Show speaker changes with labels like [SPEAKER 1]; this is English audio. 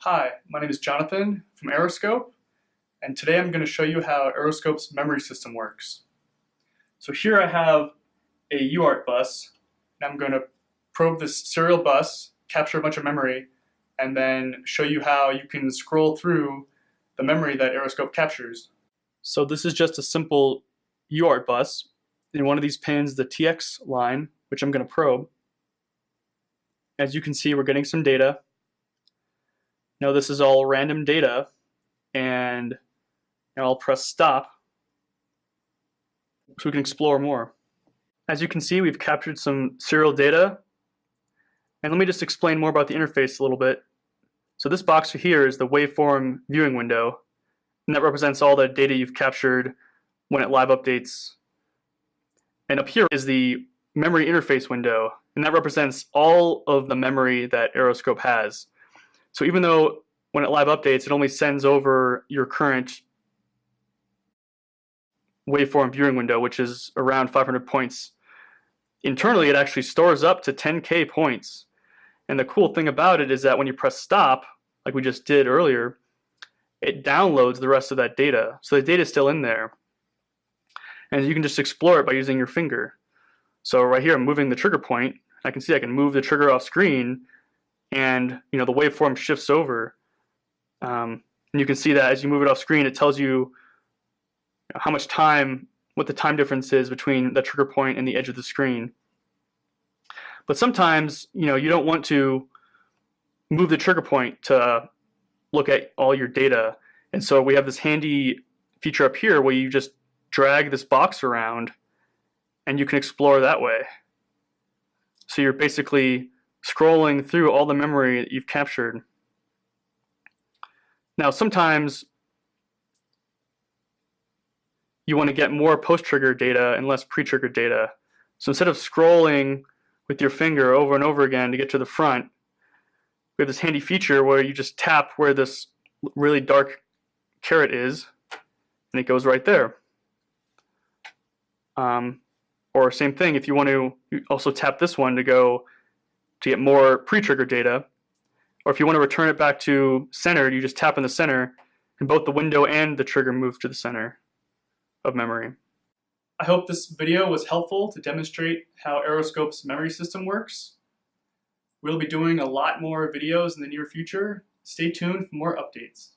[SPEAKER 1] Hi, my name is Jonathan from Aeroscope, and today I'm going to show you how Aeroscope's memory system works. So here I have a UART bus, and I'm going to probe this serial bus, capture a bunch of memory, and then show you how you can scroll through the memory that Aeroscope captures. So this is just a simple UART bus. In one of these pins, the TX line, which I'm going to probe. As you can see, we're getting some data. Now this is all random data, and I'll press stop so we can explore more. As you can see, we've captured some serial data, and let me just explain more about the interface a little bit. So this box here is the waveform viewing window, and that represents all the data you've captured when it live updates. And up here is the memory interface window, and that represents all of the memory that Aeroscope has. So even though when it live updates, it only sends over your current waveform viewing window, which is around 500 points, internally it actually stores up to 10K points. And the cool thing about it is that when you press stop, like we just did earlier, it downloads the rest of that data. So the data is still in there. And you can just explore it by using your finger. So right here, I'm moving the trigger point. I can see I can move the trigger off screen, and the waveform shifts over. And you can see that as you move it off screen, it tells you how much time, what the time difference is between the trigger point and the edge of the screen. But sometimes, you don't want to move the trigger point to look at all your data. And so we have this handy feature up here where you just drag this box around and you can explore that way. So you're basically scrolling through all the memory that you've captured. Now sometimes you want to get more post-trigger data and less pre-trigger data. So instead of scrolling with your finger over and over again to get to the front, we have this handy feature where you just tap where this really dark caret is, and it goes right there. Or same thing, if you want to also tap this one to get more pre-trigger data, or if you want to return it back to centered, you just tap in the center, and both the window and the trigger move to the center of memory. I hope this video was helpful to demonstrate how Aeroscope's memory system works. We'll be doing a lot more videos in the near future. Stay tuned for more updates.